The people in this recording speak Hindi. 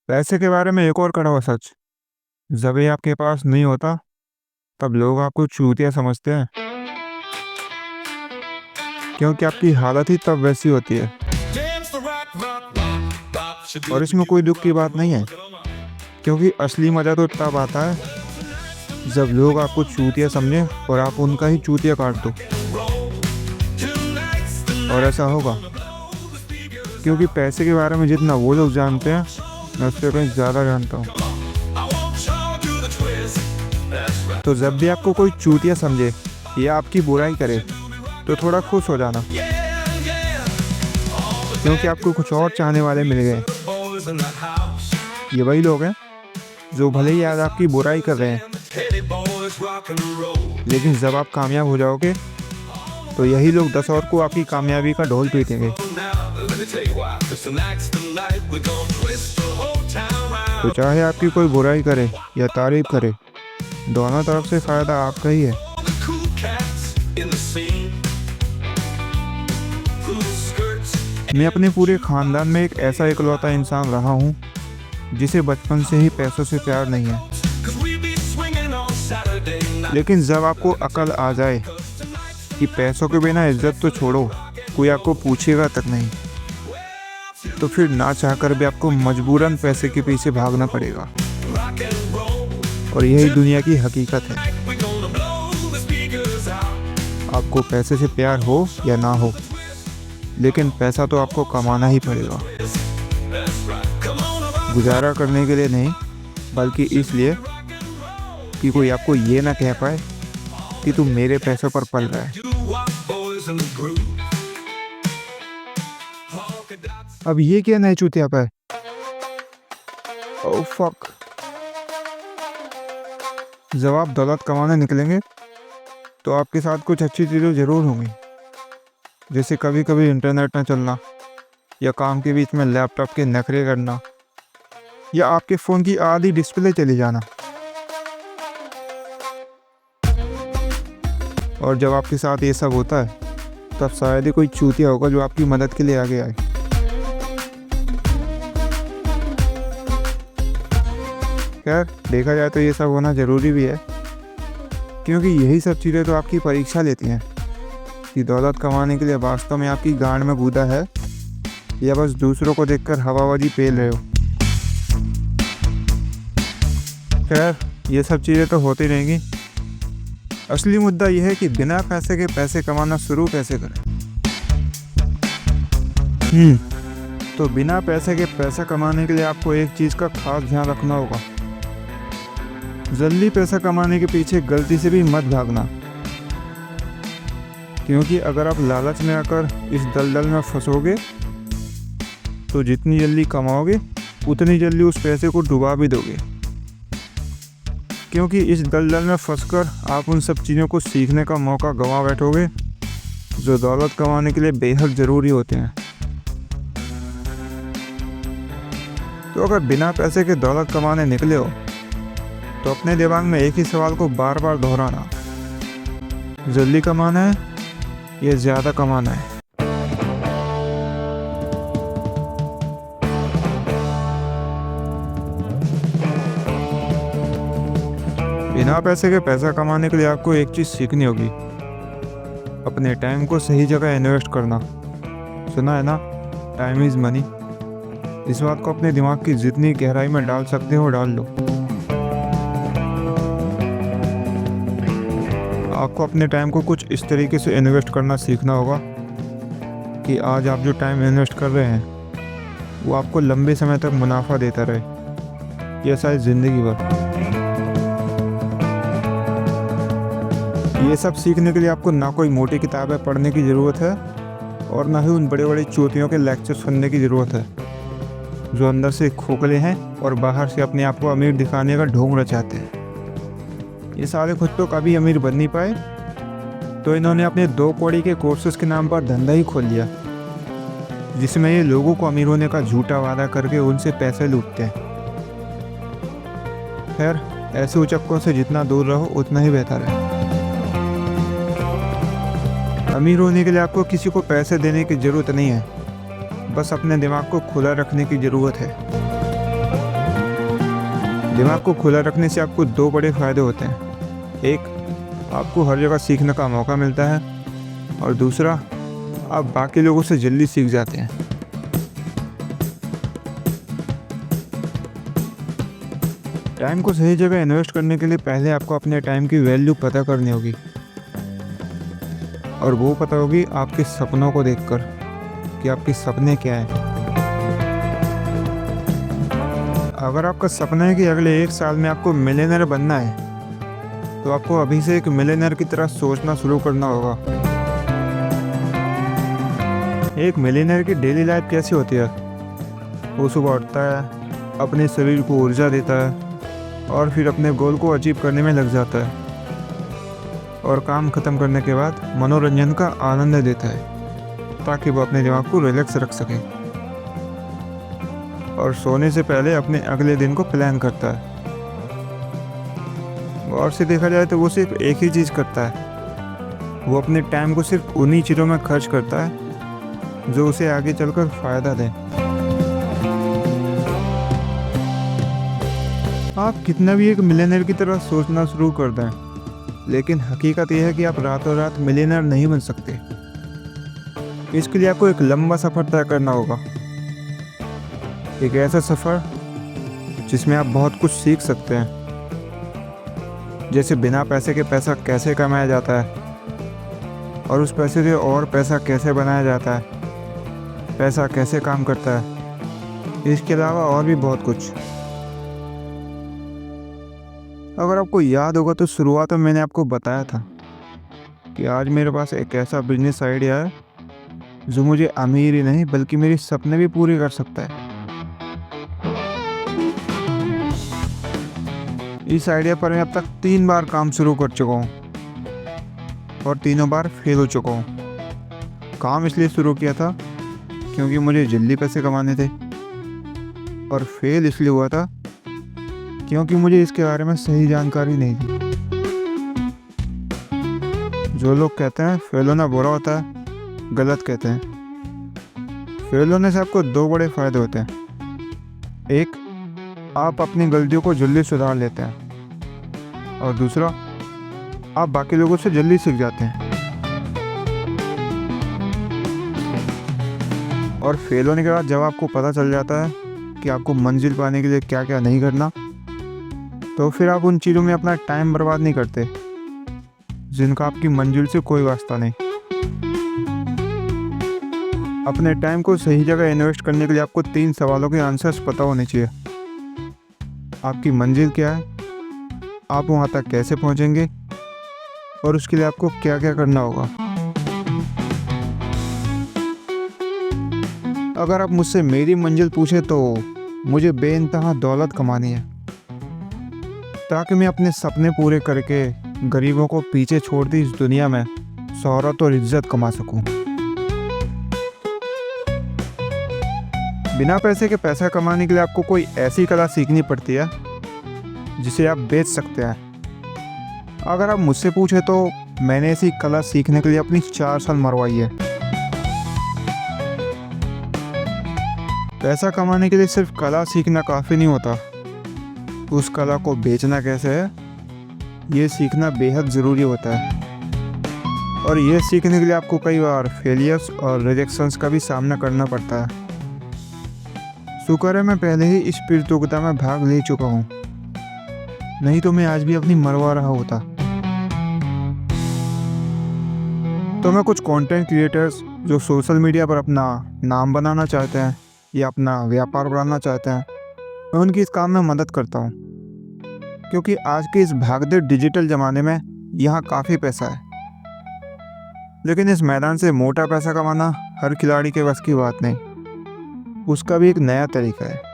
पैसे के बारे में एक और कड़वा सच। जब ये आपके पास नहीं होता, तब लोग आपको चूतिया समझते हैं, क्योंकि आपकी हालत ही तब वैसी होती है। और इसमें कोई दुख की बात नहीं है, क्योंकि असली मजा तो तब आता है जब लोग आपको चूतिया समझें और आप उनका ही चूतिया काट दो। और ऐसा होगा क्योंकि पैसे के बारे में जितना वो लोग जानते हैं, मैं उससे कहीं ज़्यादा जानता हूँ। तो जब भी आपको कोई चूतिया समझे या आपकी बुराई करे, तो थोड़ा खुश हो जाना, क्योंकि आपको कुछ और चाहने वाले मिल गए। ये वही लोग हैं जो भले ही आज आपकी बुराई कर रहे हैं, लेकिन जब आप कामयाब हो जाओगे तो यही लोग 10 और को आपकी कामयाबी का ढोल पीटेंगे। तो चाहे आपकी कोई बुराई करे या तारीफ करे, दोनों तरफ से फायदा आपका ही है। मैं अपने पूरे खानदान में एक ऐसा इकलौता इंसान रहा हूँ जिसे बचपन से ही पैसों से प्यार नहीं है। लेकिन जब आपको अकल आ जाए कि पैसों के बिना इज्जत तो छोड़ो, कोई आपको पूछेगा तक नहीं, तो फिर ना चाहकर भी आपको मजबूरन पैसे के पीछे भागना पड़ेगा। और यही दुनिया की हकीकत है। आपको पैसे से प्यार हो या ना हो, लेकिन पैसा तो आपको कमाना ही पड़ेगा। गुजारा करने के लिए नहीं, बल्कि इसलिए कि कोई आपको ये ना कह पाए कि तुम मेरे पैसों पर पल रहा है। अब ये क्या नए चूतिया पे? Oh fuck. जब आप दौलत कमाने निकलेंगे तो आपके साथ कुछ अच्छी चीज़ें ज़रूर होंगी, जैसे कभी कभी इंटरनेट ना चलना, या काम के बीच में लैपटॉप के नखरे करना, या आपके फ़ोन की आधी डिस्प्ले चली जाना। और जब आपके साथ ये सब होता है, तब शायद ही कोई चूतिया होगा जो आपकी मदद के लिए आगे आए। खैर, देखा जाए तो ये सब होना ज़रूरी भी है, क्योंकि यही सब चीज़ें तो आपकी परीक्षा लेती हैं कि दौलत कमाने के लिए वास्तव में आपकी गांड में गूदा है या बस दूसरों को देखकर हवाबाजी पेल रहे हो। खैर, ये सब चीज़ें तो होती रहेंगी। असली मुद्दा यह है कि बिना पैसे के पैसे कमाना शुरू कैसे करें। तो बिना पैसे के पैसा कमाने के लिए आपको एक चीज़ का खास ध्यान रखना होगा। जल्दी पैसा कमाने के पीछे गलती से भी मत भागना, क्योंकि अगर आप लालच में आकर इस दलदल में फंसोगे तो जितनी जल्दी कमाओगे उतनी जल्दी उस पैसे को डुबा भी दोगे, क्योंकि इस दलदल में फंसकर आप उन सब चीज़ों को सीखने का मौका गंवा बैठोगे जो दौलत कमाने के लिए बेहद ज़रूरी होते हैं। तो अगर बिना पैसे के दौलत कमाने निकले हो, तो अपने दिमाग में एक ही सवाल को बार बार दोहराना, जल्दी कमाना है या ज़्यादा कमाना है। बिना पैसे के पैसा कमाने के लिए आपको एक चीज़ सीखनी होगी, अपने टाइम को सही जगह इन्वेस्ट करना। सुना है ना, टाइम इज़ मनी। इस बात को अपने दिमाग की जितनी गहराई में डाल सकते हो डाल लो। आपको अपने टाइम को कुछ इस तरीके से इन्वेस्ट करना सीखना होगा कि आज आप जो टाइम इन्वेस्ट कर रहे हैं वो आपको लंबे समय तक मुनाफा देता रहे, ये शायद ज़िंदगी भर। ये सब सीखने के लिए आपको ना कोई मोटी किताबें पढ़ने की ज़रूरत है और ना ही उन बड़े बड़े चूतियों के लेक्चर सुनने की ज़रूरत है जो अंदर से खोखले हैं और बाहर से अपने आप को अमीर दिखाने का ढोंग रचाते हैं। ये सारे खुद तो कभी अमीर बन नहीं पाए, तो इन्होंने अपने 2 कौड़ी के कोर्सेज के नाम पर धंधा ही खोल लिया, जिसमें ये लोगों को अमीर होने का झूठा वादा करके उनसे पैसे लूटते हैं। खैर, ऐसे उचक्कों से जितना दूर रहो उतना ही बेहतर है। अमीर होने के लिए आपको किसी को पैसे देने की ज़रूरत नहीं है, बस अपने दिमाग को खुला रखने की ज़रूरत है। दिमाग को खुला रखने से आपको दो बड़े फायदे होते हैं। एक, आपको हर जगह सीखने का मौका मिलता है, और दूसरा, आप बाकी लोगों से जल्दी सीख जाते हैं। टाइम को सही जगह इन्वेस्ट करने के लिए पहले आपको अपने टाइम की वैल्यू पता करनी होगी, और वो पता होगी आपके सपनों को देखकर कि आपके सपने क्या हैं। अगर आपका सपना है कि अगले 1 साल में आपको मिलियनेयर बनना है, तो आपको अभी से एक मिलियनेयर की तरह सोचना शुरू करना होगा। एक मिलियनेयर की डेली लाइफ कैसी होती है? वो सुबह उठता है, अपने शरीर को ऊर्जा देता है, और फिर अपने गोल को अचीव करने में लग जाता है, और काम खत्म करने के बाद मनोरंजन का आनंद लेता है ताकि वो अपने दिमाग को रिलैक्स रख सके, और सोने से पहले अपने अगले दिन को प्लान करता है। और से देखा जाए तो वो सिर्फ एक ही चीज़ करता है, वो अपने टाइम को सिर्फ उन्हीं चीज़ों में खर्च करता है जो उसे आगे चलकर फ़ायदा दें। आप कितना भी एक मिलियनेयर की तरह सोचना शुरू कर दें, लेकिन हकीकत यह है कि आप रातों रात मिलियनेयर नहीं बन सकते। इसके लिए आपको एक लंबा सफ़र तय करना होगा, एक ऐसा सफ़र जिसमें आप बहुत कुछ सीख सकते हैं, जैसे बिना पैसे के पैसा कैसे कमाया जाता है, और उस पैसे से और पैसा कैसे बनाया जाता है, पैसा कैसे काम करता है, इसके अलावा और भी बहुत कुछ। अगर आपको याद होगा तो शुरुआत में मैंने आपको बताया था कि आज मेरे पास एक ऐसा बिजनेस आइडिया है जो मुझे अमीर ही नहीं बल्कि मेरे सपने भी पूरे कर सकता है। इस आइडिया पर मैं अब तक 3 बार काम शुरू कर चुका हूँ, और तीनों बार फेल हो चुका हूँ। काम इसलिए शुरू किया था क्योंकि मुझे जल्दी पैसे कमाने थे, और फेल इसलिए हुआ था क्योंकि मुझे इसके बारे में सही जानकारी नहीं थी। जो लोग कहते हैं फेल होना बुरा होता है, गलत कहते हैं। फेल होने से आपको 2 बड़े फायदे होते हैं। एक, आप अपनी गलतियों को जल्दी सुधार लेते हैं, और दूसरा, आप बाकी लोगों से जल्दी सीख जाते हैं। और फेल होने के बाद जब आपको पता चल जाता है कि आपको मंजिल पाने के लिए क्या क्या नहीं करना, तो फिर आप उन चीज़ों में अपना टाइम बर्बाद नहीं करते जिनका आपकी मंजिल से कोई वास्ता नहीं। अपने टाइम को सही जगह इन्वेस्ट करने के लिए आपको 3 सवालों के आंसर्स पता होने चाहिए। आपकी मंजिल क्या है, आप वहाँ तक कैसे पहुँचेंगे, और उसके लिए आपको क्या क्या करना होगा। अगर आप मुझसे मेरी मंजिल पूछे तो मुझे बेइंतहा दौलत कमानी है, ताकि मैं अपने सपने पूरे करके गरीबों को पीछे छोड़ती इस दुनिया में शोहरत और इज्जत कमा सकूं। बिना पैसे के पैसा कमाने के लिए आपको कोई ऐसी कला सीखनी पड़ती है जिसे आप बेच सकते हैं। अगर आप मुझसे पूछे तो मैंने ऐसी कला सीखने के लिए अपनी 4 साल मरवाई है। पैसा कमाने के लिए सिर्फ कला सीखना काफ़ी नहीं होता, उस कला को बेचना कैसे है ये सीखना बेहद ज़रूरी होता है। और ये सीखने के लिए आपको कई बार फेलियर्स और रिजेक्शंस का भी सामना करना पड़ता है। शुक्र है मैं पहले ही इस प्रतियोगिता में भाग ले चुका हूँ, नहीं तो मैं आज भी अपनी मरवा रहा होता। तो मैं कुछ कंटेंट क्रिएटर्स जो सोशल मीडिया पर अपना नाम बनाना चाहते हैं या अपना व्यापार बढ़ाना चाहते हैं, मैं उनकी इस काम में मदद करता हूँ, क्योंकि आज के इस भागदौड़ डिजिटल ज़माने में यहाँ काफ़ी पैसा है। लेकिन इस मैदान से मोटा पैसा कमाना हर खिलाड़ी के बस की बात नहीं, उसका भी एक नया तरीका है।